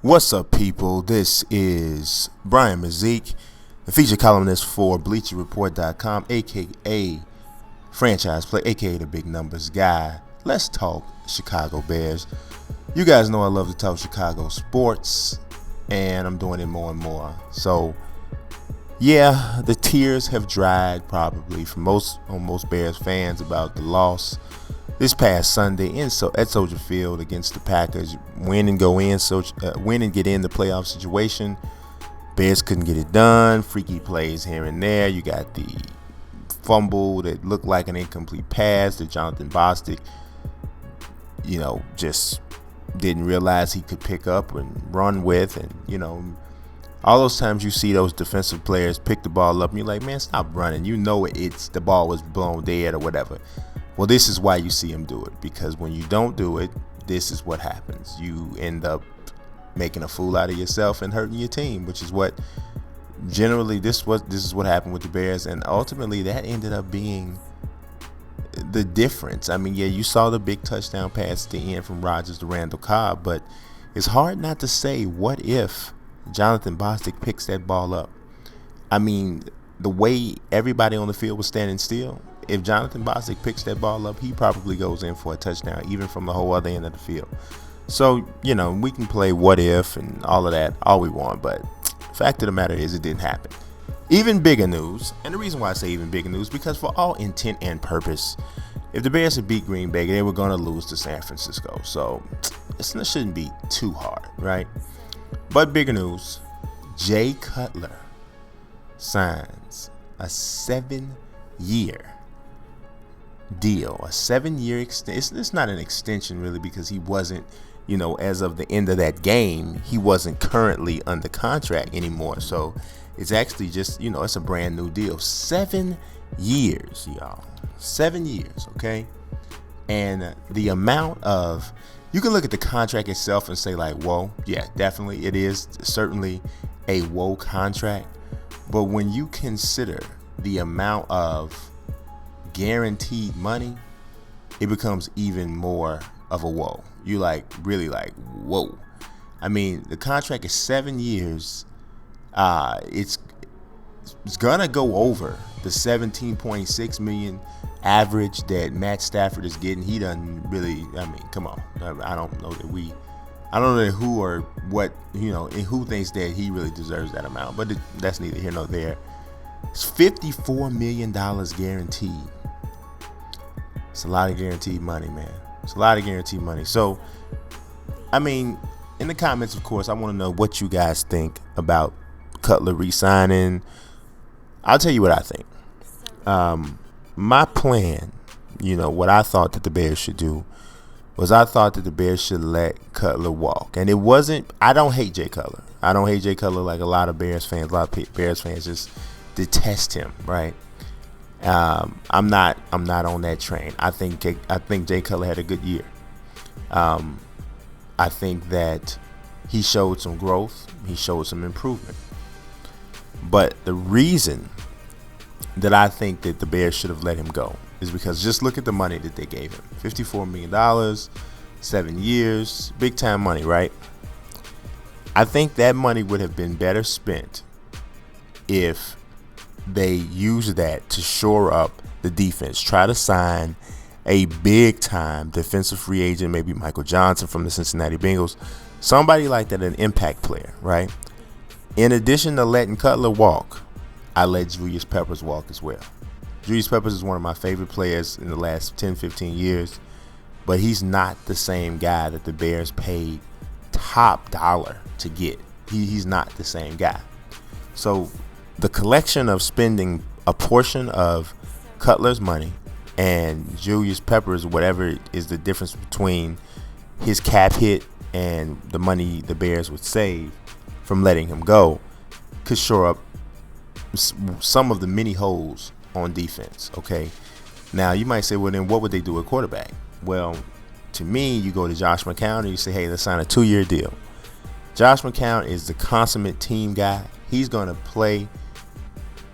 What's up, people? This is Brian Mazik, the feature columnist for BleacherReport.com, aka Franchise Play, aka the Big Numbers Guy. Let's talk Chicago Bears. You guys know I love to talk Chicago sports, and I'm doing it more and more. So, yeah, the tears have dried probably for most Bears fans about the loss this past Sunday at Soldier Field against the Packers. Win and get in the playoff situation. Bears couldn't get it done. Freaky plays here and there. You got the fumble that looked like an incomplete pass that Jonathan Bostic, just didn't realize he could pick up and run with. And, all those times you see those defensive players pick the ball up and you're like, man, stop running. The ball was blown dead or whatever. Well, this is why you see him do it, because when you don't do it, this is what happens. You end up making a fool out of yourself and hurting your team, which is what generally this is what happened with the Bears, and ultimately that ended up being the difference. I mean, yeah, you saw the big touchdown pass at the end from Rodgers to Randall Cobb, but it's hard not to say, what if Jonathan Bostic picks that ball up? I mean, the way everybody on the field was standing still, if Jonathan Bostic picks that ball up, he probably goes in for a touchdown, even from the whole other end of the field. So, we can play what if and all of that all we want, but the fact of the matter is it didn't happen. Even bigger news, and the reason why I say even bigger news, because for all intent and purpose, if the Bears had beat Green Bay, they were going to lose to San Francisco. So it shouldn't be too hard, right? But bigger news, Jay Cutler signs a 7-year deal, a 7-year extension. It's not an extension really, because he wasn't, as of the end of that game, he wasn't currently under contract anymore. So it's actually just, it's a brand new deal. 7 years, y'all. 7 years, okay? And the amount of, you can look at the contract itself and say like, whoa, yeah, definitely it is certainly a whoa contract. But when you consider the amount of guaranteed money, it becomes even more of a whoa. You really whoa. I mean, the contract is 7 years. It's gonna go over the 17.6 million average that Matt Stafford is getting. He doesn't really. I mean, come on. I don't know who or what, who thinks that he really deserves that amount. But that's neither here nor there. It's $54 million guaranteed. It's a lot of guaranteed money, man. It's a lot of guaranteed money. So, I mean, in the comments, of course, I want to know what you guys think about Cutler re-signing. I'll tell you what I think. My plan, what I thought that the Bears should do was I thought that the Bears should let Cutler walk. And it wasn't, I don't hate Jay Cutler. I don't hate Jay Cutler like a lot of Bears fans. A lot of Bears fans just detest him, right? I'm not on that train. I think Jay Cutler had a good year. I think that he showed some growth. He showed some improvement. But the reason that I think that the Bears should have let him go is because just look at the money that they gave him. $54 million, 7 years, big time money, right? I think that money would have been better spent if they use that to shore up the defense. Try to sign a big-time defensive free agent, maybe Michael Johnson from the Cincinnati Bengals, somebody like that, an impact player, right? In addition to letting Cutler walk, I let Julius Peppers walk as well. Julius Peppers is one of my favorite players in the last 10, 15 years, but he's not the same guy that the Bears paid top dollar to get. He's not the same guy. So the collection of spending a portion of Cutler's money and Julius Peppers, whatever is the difference between his cap hit and the money the Bears would save from letting him go, could shore up some of the many holes on defense, okay? Now, you might say, well, then what would they do at quarterback? Well, to me, you go to Josh McCown and you say, hey, let's sign a 2-year deal. Josh McCown is the consummate team guy. He's going to play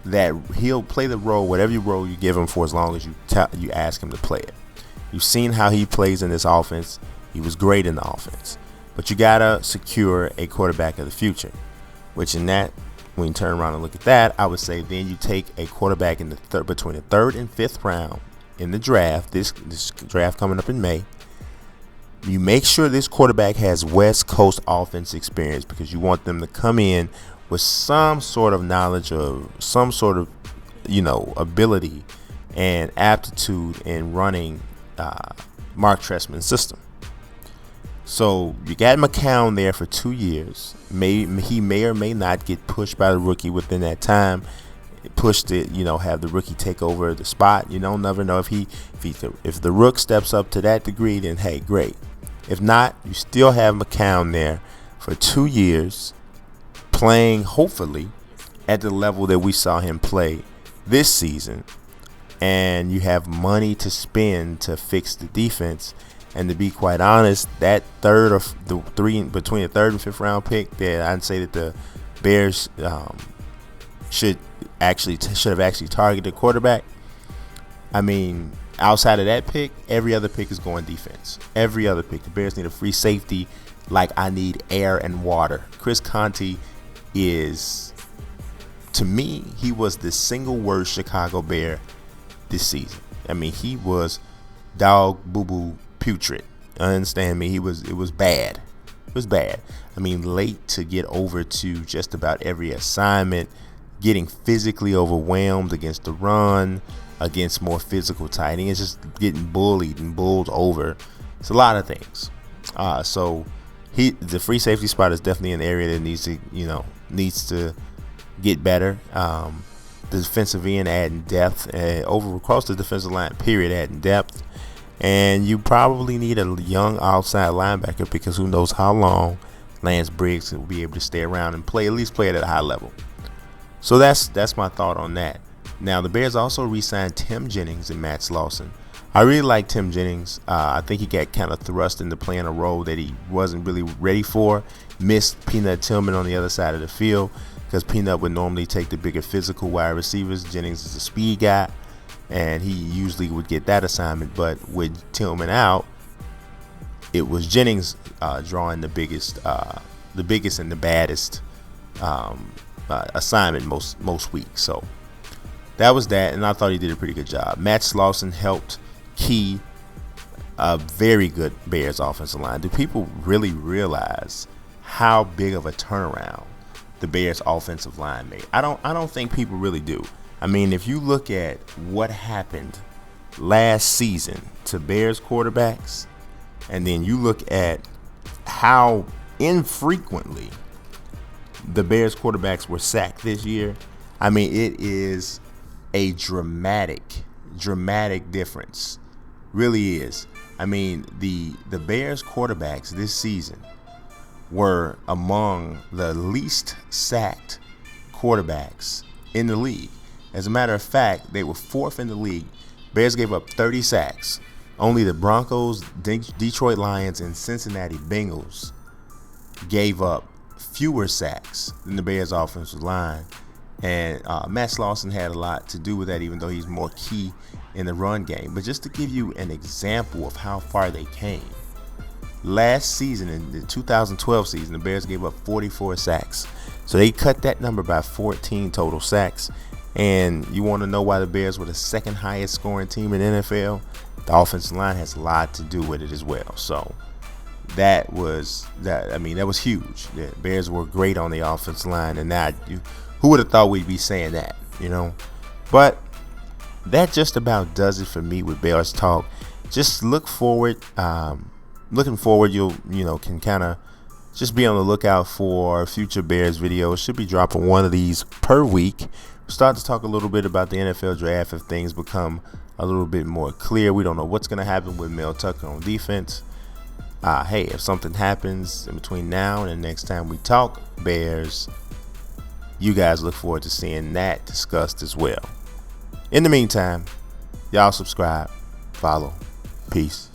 that. He'll play the role, whatever role you give him, for as long as you ask him to play it. You've seen how he plays in this offense. He was great in the offense. But you gotta secure a quarterback of the future, which in that, when you turn around and look at that, I would say then you take a quarterback in the between the 3rd and 5th round in the draft. This draft coming up in May. You make sure this quarterback has West Coast offense experience, because you want them to come in with some sort of knowledge of some sort of, ability and aptitude in running Mark Trestman's system. So you got McCown there for 2 years. He may or may not get pushed by the rookie within that time. Pushed it, have the rookie take over the spot. You never know if the rook steps up to that degree, then hey, great. If not, you still have McCown there for 2 years, playing hopefully at the level that we saw him play this season, and you have money to spend to fix the defense. And to be quite honest, that between the 3rd and 5th round pick, that I'd say that the Bears should have actually targeted quarterback. I mean, outside of that pick, every other pick is going defense. Every other pick. The Bears need a free safety like I need air and water. Chris Conte is, to me, he was the single worst Chicago Bear this season. I mean, he was dog boo-boo putrid. Understand me? It was bad. It was bad. I mean, late to get over to just about every assignment, getting physically overwhelmed against the run, against more physical tight ends, just getting bullied and bulled over. It's a lot of things. So the free safety spot is definitely an area that needs to get better. The defensive end adding depth across the defensive line, period, adding depth. And you probably need a young outside linebacker, because who knows how long Lance Briggs will be able to stay around and at least play it at a high level. So that's my thought on that. Now, the Bears also re-signed Tim Jennings and Matt Slauson. I really like Tim Jennings. I think he got kind of thrust into playing a role that he wasn't really ready for. Missed Peanut Tillman on the other side of the field, because Peanut would normally take the bigger physical wide receivers. Jennings is a speed guy, and he usually would get that assignment. But with Tillman out, it was Jennings drawing the biggest and the baddest assignment most weeks. So that was that, and I thought he did a pretty good job. Matt Slauson helped key a very good Bears offensive line. Do people really realize how big of a turnaround the Bears offensive line made? I don't think people really do. I mean, if you look at what happened last season to Bears quarterbacks, and then you look at how infrequently the Bears quarterbacks were sacked this year, I mean, it is a dramatic difference. Really is. I mean, the Bears quarterbacks this season were among the least sacked quarterbacks in the league. As a matter of fact, they were 4th in the league. Bears gave up 30 sacks. Only the Broncos, Detroit Lions, and Cincinnati Bengals gave up fewer sacks than the Bears offensive line. And Matt Slauson had a lot to do with that, even though he's more key in the run game. But just to give you an example of how far they came, last season, in the 2012 season, the Bears gave up 44 sacks. So they cut that number by 14 total sacks. And you want to know why the Bears were the 2nd highest scoring team in the NFL? The offensive line has a lot to do with it as well. So that was huge. The Bears were great on the offensive line, and who would have thought we'd be saying that, But that just about does it for me with Bears talk. Just look forward. Looking forward, you'll can kind of just be on the lookout for future Bears videos. Should be dropping one of these per week. Start to talk a little bit about the NFL draft if things become a little bit more clear. We don't know what's going to happen with Mel Tucker on defense. Hey, if something happens in between now and the next time we talk Bears, you guys look forward to seeing that discussed as well. In the meantime, y'all subscribe, follow. Peace.